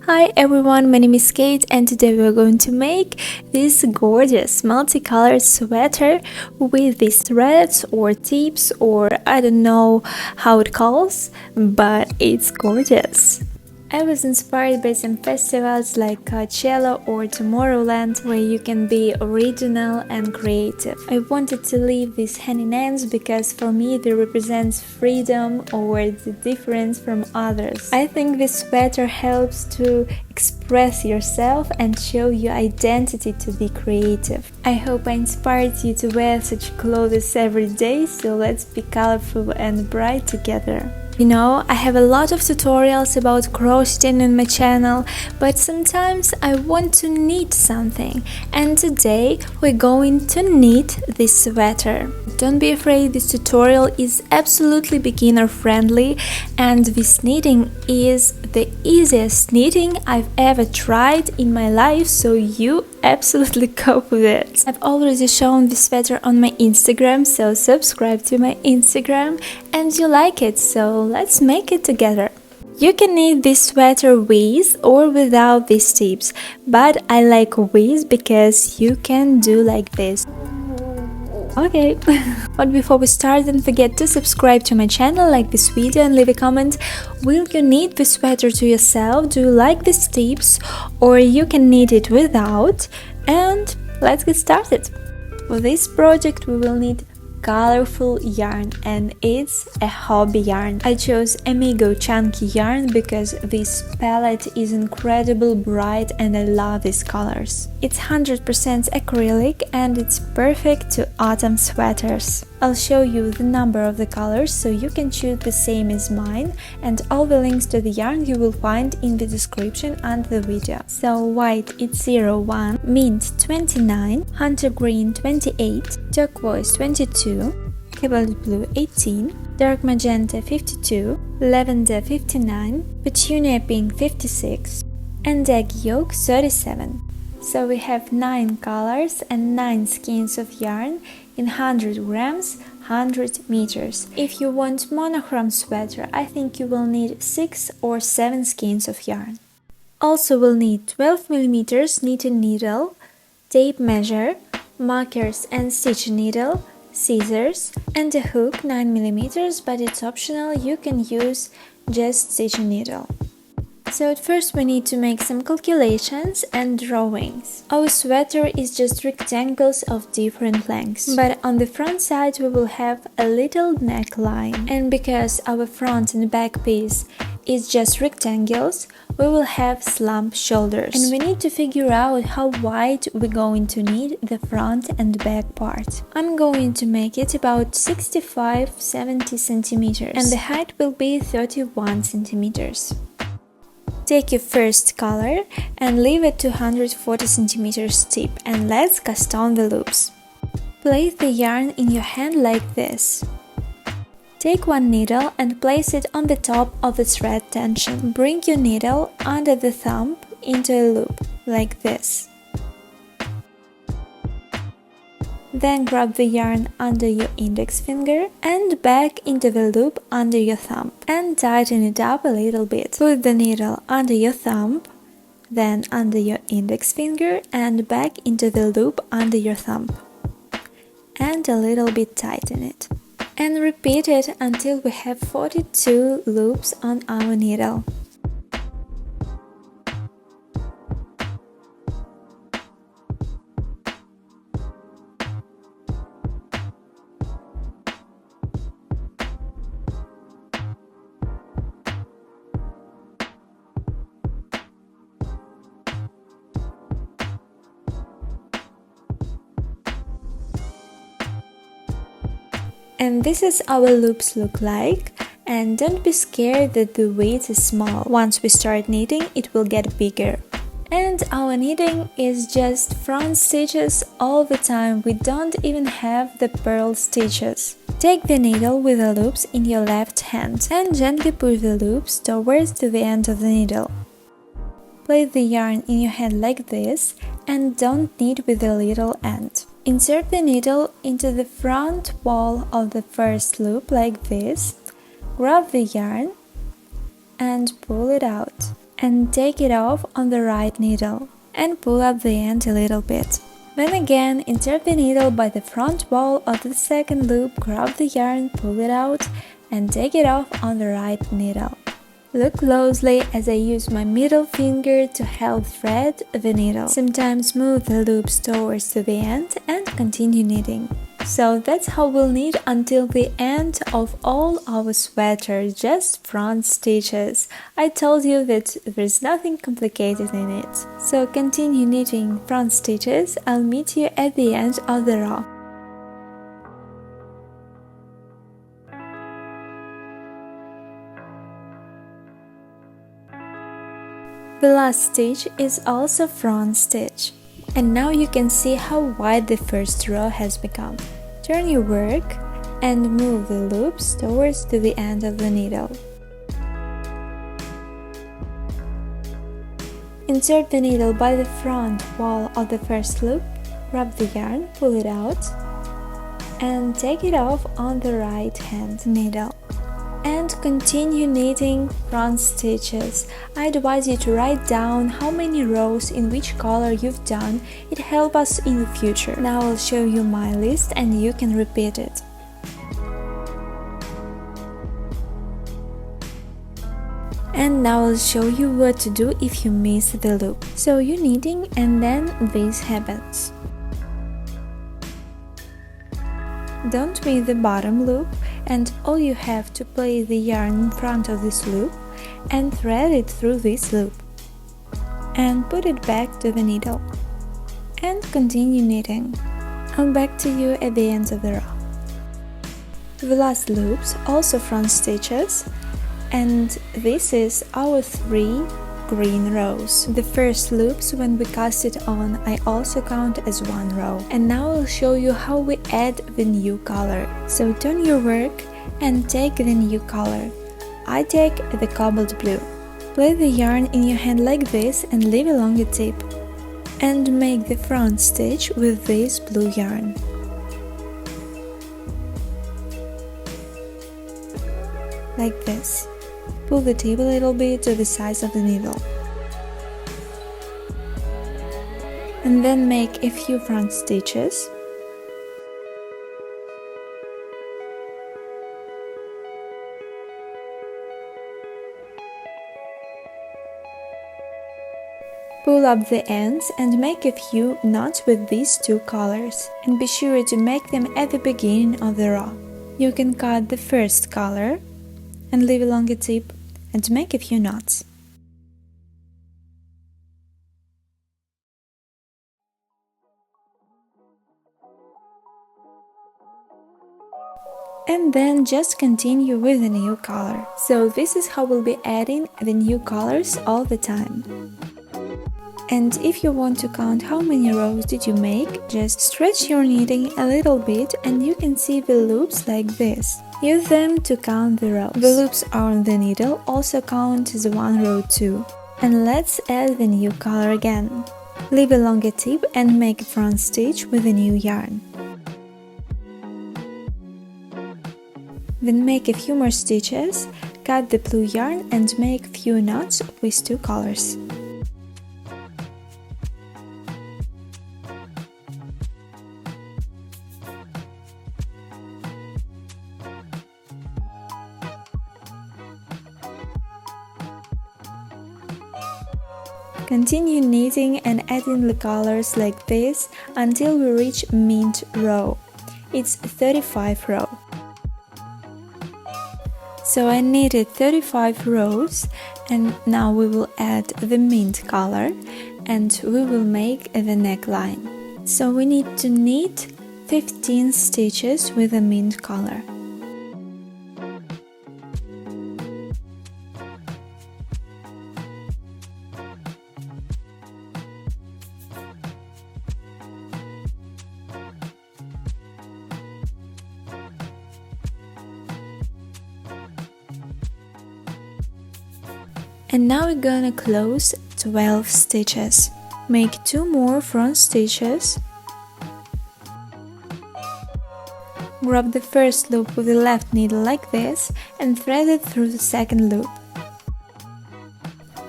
Hi everyone, my name is Kate and today we're going to make this gorgeous multicolored sweater with these threads or tips or I don't know how it calls, but it's gorgeous. I was inspired by some festivals like Coachella or Tomorrowland where you can be original and creative. I wanted to leave these hanging ends because for me they represent freedom or the difference from others. I think this sweater helps to express yourself and show your identity to be creative. I hope I inspired you to wear such clothes every day, so let's be colorful and bright together. You know, I have a lot of tutorials about crocheting on my channel, but sometimes I want to knit something, and today we're going to knit this sweater. Don't be afraid, this tutorial is absolutely beginner friendly, and this knitting is the easiest knitting I've ever tried in my life, so you absolutely cope with it. I've already shown this sweater on my Instagram, so subscribe to my Instagram and you like it, so let's make it together. You can knit this sweater with or without these tips, but I like with because you can do like this. Okay, but before we start, don't forget to subscribe to my channel, like this video and leave a comment. Will you knit the sweater to yourself? Do you like these tips? Or you can knit it without? And let's get started. For this project we will need colorful yarn, and it's a hobby yarn. I chose Amigo Chunky yarn because this palette is incredibly bright and I love these colors. It's 100% acrylic and it's perfect to autumn sweaters. I'll show you the number of the colors so you can choose the same as mine, and all the links to the yarn you will find in the description under the video. So white it's 01, mint 29, hunter green 28, turquoise 22, cobalt blue 18, dark magenta 52, lavender 59, petunia pink 56, and egg yolk 37. So we have 9 colors and 9 skeins of yarn in 100 grams, 100 meters. If you want monochrome sweater, I think you will need 6 or 7 skeins of yarn. Also we'll need 12 mm knitting needle, tape measure, markers and stitching needle, scissors, and a hook 9 mm, but it's optional, you can use just stitching needle. So at first we need to make some calculations and drawings. Our sweater is just rectangles of different lengths, but on the front side we will have a little neckline, and because our front and back piece is just rectangles, we will have slump shoulders, and we need to figure out how wide we're going to need the front and back part. I'm going to make it about 65-70 centimeters, and the height will be 31 centimeters. Take your first color and leave it to 140 centimeters tip, and let's cast on the loops. Place the yarn in your hand like this. Take one needle and place it on the top of the thread tension. Bring your needle under the thumb into a loop, like this. Then grab the yarn under your index finger and back into the loop under your thumb and tighten it up a little bit. Put the needle under your thumb, then under your index finger and back into the loop under your thumb. And a little bit tighten it. And repeat it until we have 42 loops on our needle. And this is our loops look like, and don't be scared that the width is small. Once we start knitting, it will get bigger. And our knitting is just front stitches all the time, we don't even have the purl stitches. Take the needle with the loops in your left hand and gently push the loops towards to the end of the needle. Place the yarn in your hand like this and don't knit with the little end. Insert the needle into the front wall of the first loop like this, grab the yarn and pull it out. and take it off on the right needle and pull up the end a little bit. Then again, insert the needle by the front wall of the second loop, grab the yarn, pull it out and take it off on the right needle. Look closely as I use my middle finger to help thread the needle. Sometimes move the loops towards the end and continue knitting. So that's how we'll knit until the end of all our sweater, just front stitches. I told you that there's nothing complicated in it. So continue knitting front stitches. I'll meet you at the end of the row. The last stitch is also front stitch. And now you can see how wide the first row has become. Turn your work and move the loops towards the end of the needle. Insert the needle by the front wall of the first loop, grab the yarn, pull it out, and take it off on the right hand needle. And continue knitting front stitches. I advise you to write down how many rows in which color you've done. It helps us in the future. Now I'll show you my list and you can repeat it. And now I'll show you what to do if you miss the loop. So you're knitting and then this happens. Don't miss the bottom loop, and all you have to place the yarn in front of this loop and thread it through this loop and put it back to the needle and continue knitting. I'll back to you at the end of the row. The last loops also front stitches, and this is our 3 green rows. The first loops, when we cast it on, I also count as 1 row. And now I'll show you how we add the new color. So turn your work and take the new color. I take the cobalt blue. Place the yarn in your hand like this and leave along the tip. And make the front stitch with this blue yarn. Like this. Pull the tip a little bit to the size of the needle. And then make a few front stitches. Pull up the ends and make a few knots with these 2 colors. And be sure to make them at the beginning of the row. You can cut the first color and leave along a tip and make a few knots. And then just continue with the new color. So this is how we'll be adding the new colors all the time. And if you want to count how many rows did you make, just stretch your knitting a little bit and you can see the loops like this. Use them to count the rows. The loops on the needle also count as 1 row too. And let's add the new color again. Leave along a tip and make a front stitch with the new yarn. Then make a few more stitches, cut the blue yarn and make few knots with 2 colors. Continue knitting and adding the colors like this until we reach mint row. It's 35 row. So I knitted 35 rows and now we will add the mint color and we will make the neckline. So we need to knit 15 stitches with the mint color. And now we're gonna close 12 stitches. Make 2 more front stitches. Grab the first loop with the left needle like this and thread it through the second loop.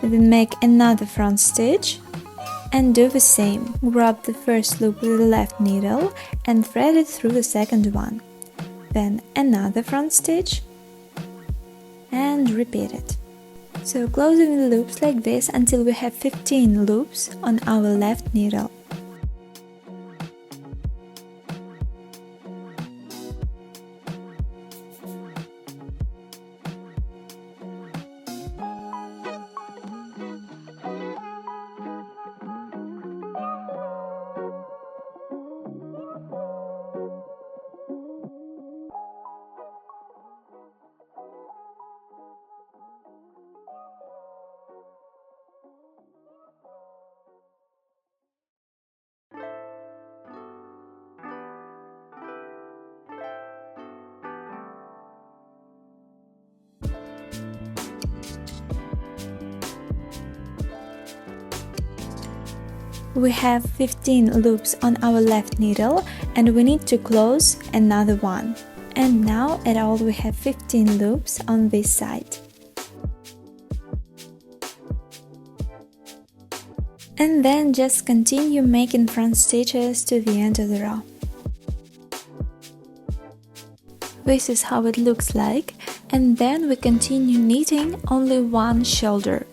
Then make another front stitch and do the same. Grab the first loop with the left needle and thread it through the second one. Then another front stitch and repeat it. So closing the loops like this until we have 15 loops on our left needle. We have 15 loops on our left needle and we need to close another one. And now at all we have 15 loops on this side. And then just continue making front stitches to the end of the row. This is how it looks like, and then we continue knitting only one shoulder.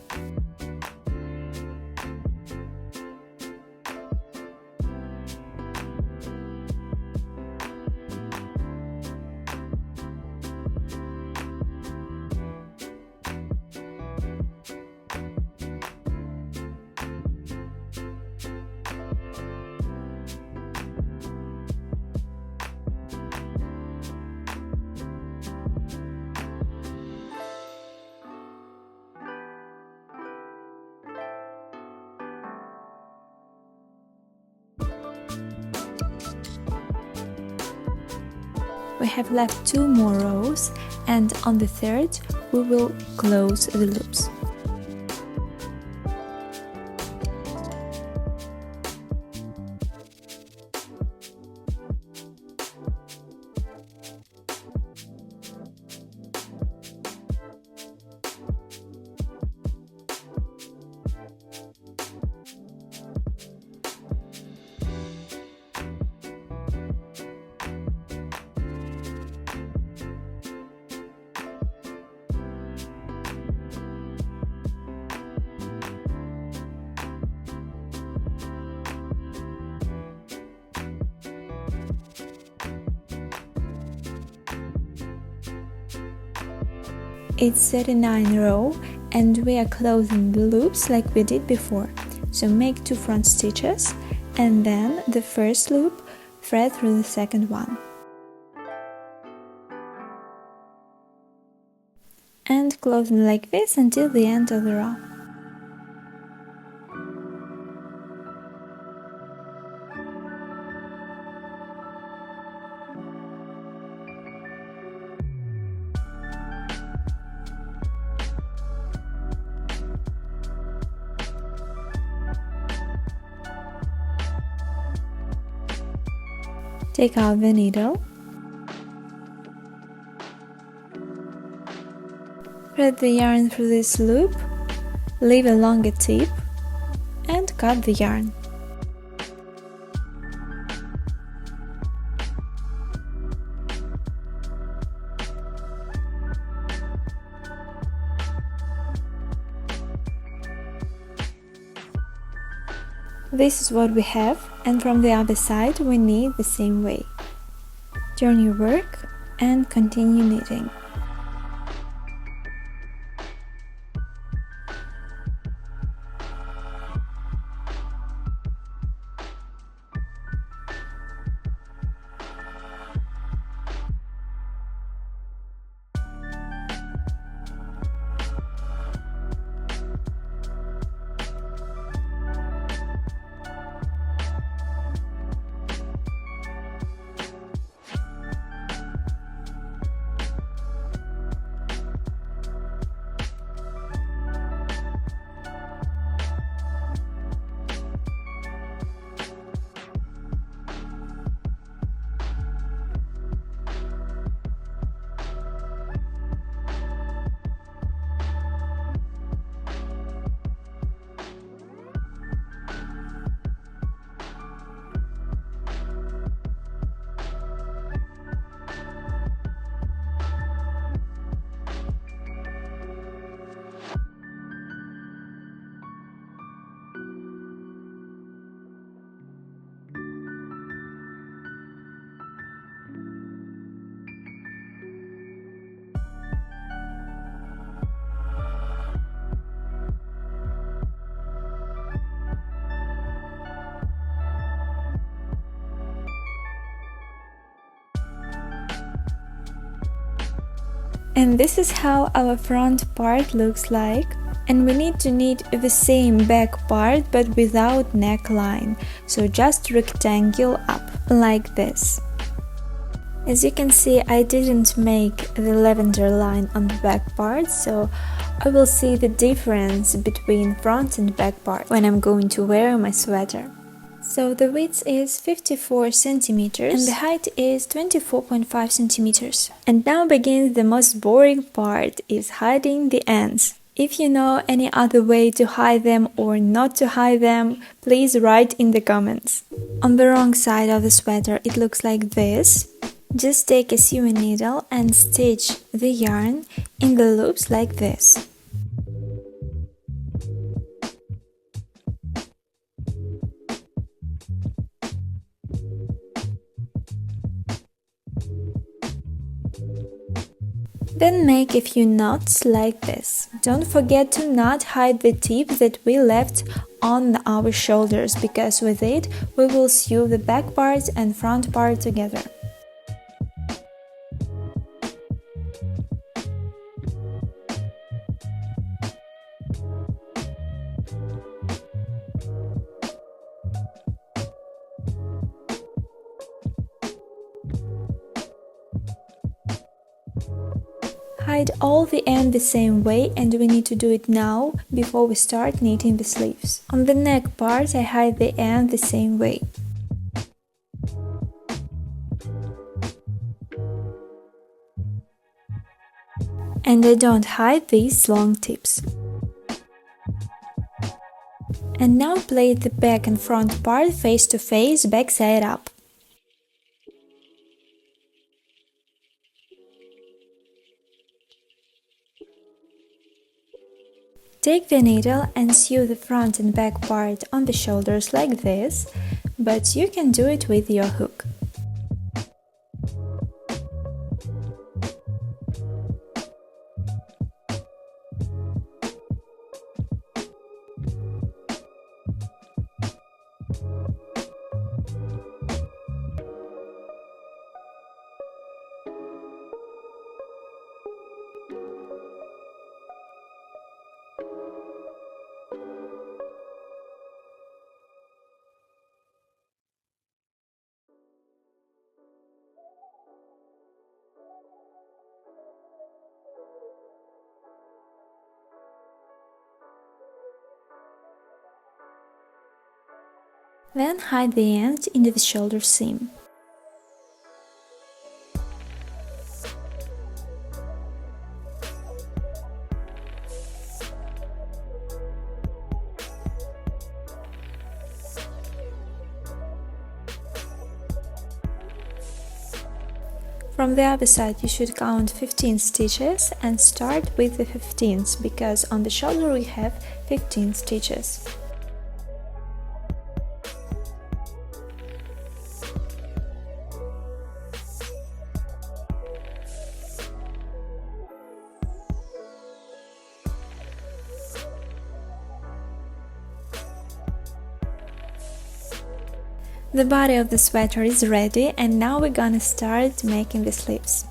We have left 2 more rows, and on the third we will close the loops. It's 39 row and we are closing the loops like we did before. So make 2 front stitches and then the first loop, thread through the second one. And close them like this until the end of the row. Take out the needle, thread the yarn through this loop, leave a longer tip, and cut the yarn. This is what we have, and from the other side we knit the same way. Turn your work and continue knitting. And this is how our front part looks like. And we need to knit the same back part but without neckline, so just rectangle up, like this. As you can see, I didn't make the lavender line on the back part, so I will see the difference between front and back part when I'm going to wear my sweater. So the width is 54 centimeters and the height is 24.5 centimeters. And now begins the most boring part, is hiding the ends. If you know any other way to hide them or not to hide them, please write in the comments. On the wrong side of the sweater it looks like this. Just take a sewing needle and stitch the yarn in the loops like this. Then make a few knots like this. Don't forget to not hide the tip that we left on our shoulders, because with it we will sew the back part and front part together. Hide all the ends the same way, and we need to do it now before we start knitting the sleeves. On the neck part I hide the end the same way. And I don't hide these long tips. And now plait the back and front part face to face, back side up. Take the needle and sew the front and back part on the shoulders like this, but you can do it with your hook. Then hide the end into the shoulder seam. From the other side you should count 15 stitches and start with the 15th, because on the shoulder we have 15 stitches. The body of the sweater is ready, and now we're gonna start making the sleeves.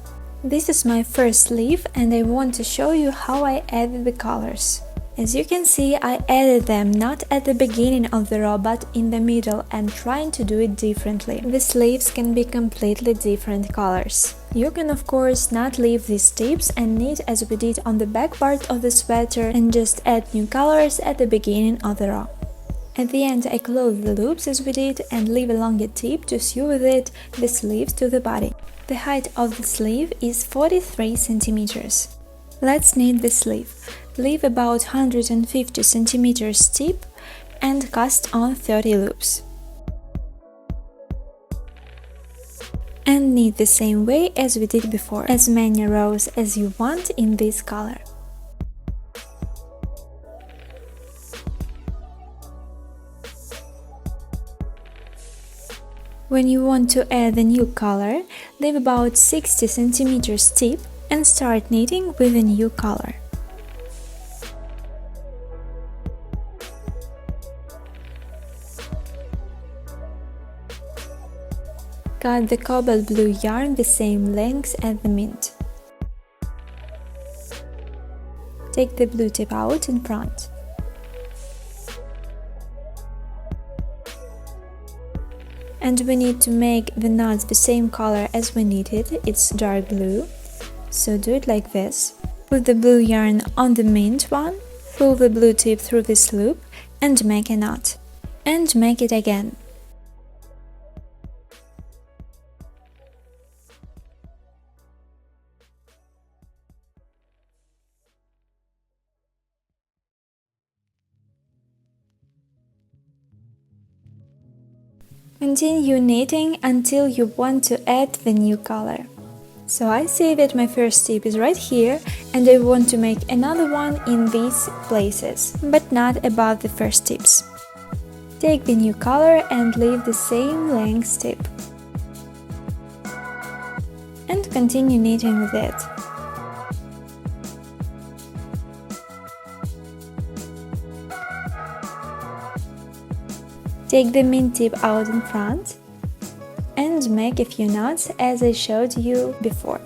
This is my first sleeve and I want to show you how I added the colors. As you can see, I added them not at the beginning of the row but in the middle, and trying to do it differently. The sleeves can be completely different colors. You can of course not leave these tips and knit as we did on the back part of the sweater and just add new colors at the beginning of the row. At the end I close the loops as we did and leave a longer tip to sew with it the sleeves to the body. The height of the sleeve is 43 centimeters. Let's knit the sleeve. Leave about 150 centimeters tip and cast on 30 loops. And knit the same way as we did before, as many rows as you want in this color. When you want to add a new color, leave about 60 centimeters tip and start knitting with a new color. Cut the cobalt blue yarn the same length as the mint. Take the blue tip out in front. And we need to make the knots the same color as we knitted, it's dark blue. So do it like this. Put the blue yarn on the mint one, pull the blue tip through this loop and make a knot. And make it again. Continue knitting until you want to add the new color. So I see that my first tip is right here and I want to make another one in these places, but not above the first tips. Take the new color and leave the same length tip. And continue knitting with it. Take the mint tip out in front and make a few knots as I showed you before.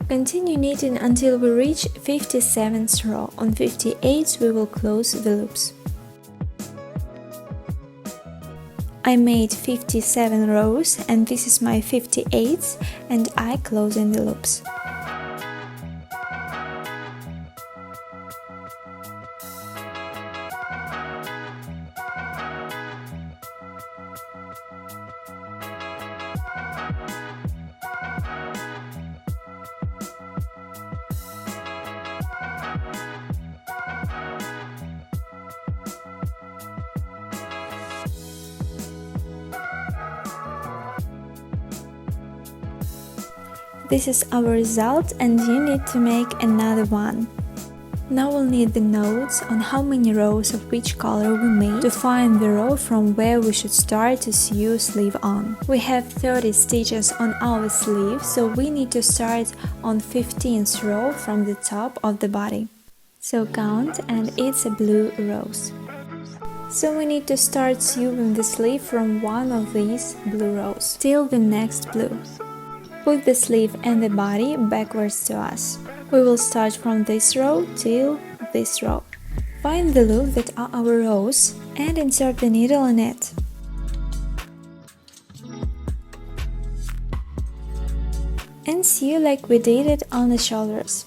Continue knitting until we reach 57th row. On 58th we will close the loops. I made 57 rows and this is my 58th and I close in the loops. This is our result and you need to make another one. Now we'll need the notes on how many rows of which color we made to find the row from where we should start to sew sleeve on. We have 30 stitches on our sleeve, so we need to start on 15th row from the top of the body. So count and it's a blue rows. So we need to start sewing the sleeve from one of these blue rows till the next blue. Put the sleeve and the body backwards to us. We will start from this row till this row. Find the loop that are our rows and insert the needle in it. And sew like we did it on the shoulders.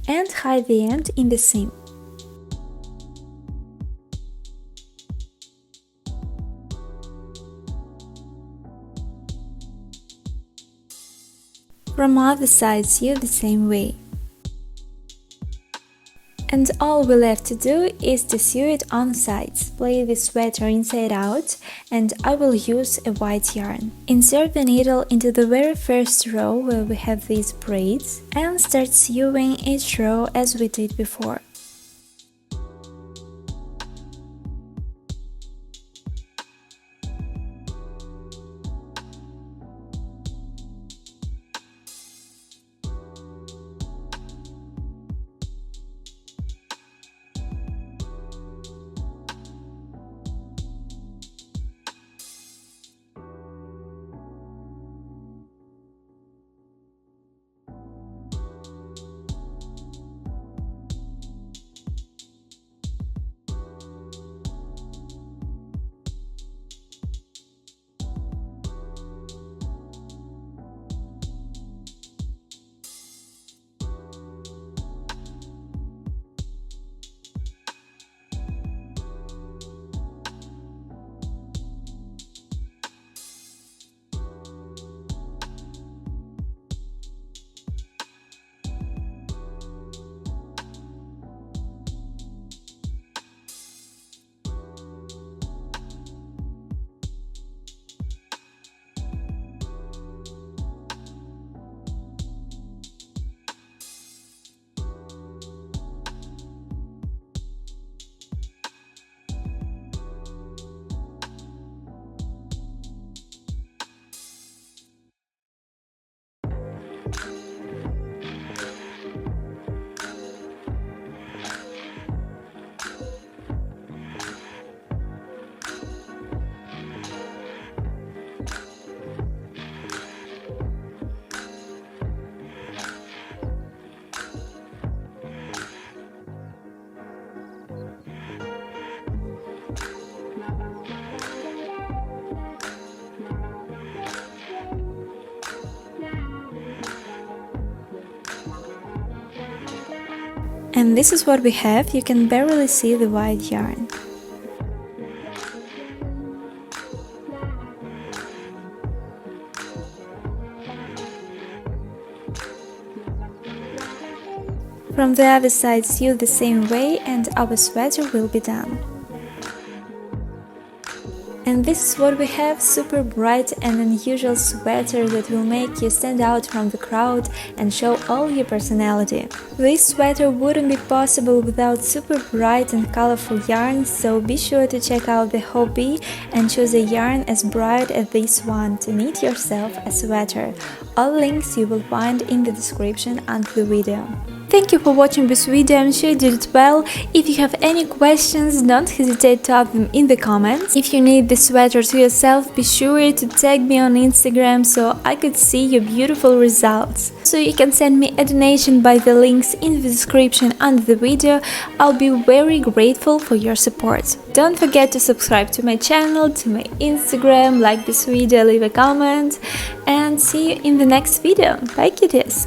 and hide the end in the seam. From other side, sew the same way. And all we left to do is to sew it on sides. Play the sweater inside out, and I will use a white yarn. Insert the needle into the very first row where we have these braids and start sewing each row as we did before. And this is what we have. You can barely see the white yarn. From the other side, sew the same way and our sweater will be done. And this is what we have, super bright and unusual sweater that will make you stand out from the crowd and show all your personality. This sweater wouldn't be possible without super bright and colorful yarn, so be sure to check out the HOBBII and choose a yarn as bright as this one to knit yourself a sweater. All links you will find in the description under the video. Thank you for watching this video, I'm sure you did it well. If you have any questions, don't hesitate to ask them in the comments. If you need the sweater to yourself, be sure to tag me on Instagram so I could see your beautiful results. So you can send me a donation by the links in the description under the video. I'll be very grateful for your support. Don't forget to subscribe to my channel, to my Instagram, like this video, leave a comment, and see you in the next video. Bye, kitties!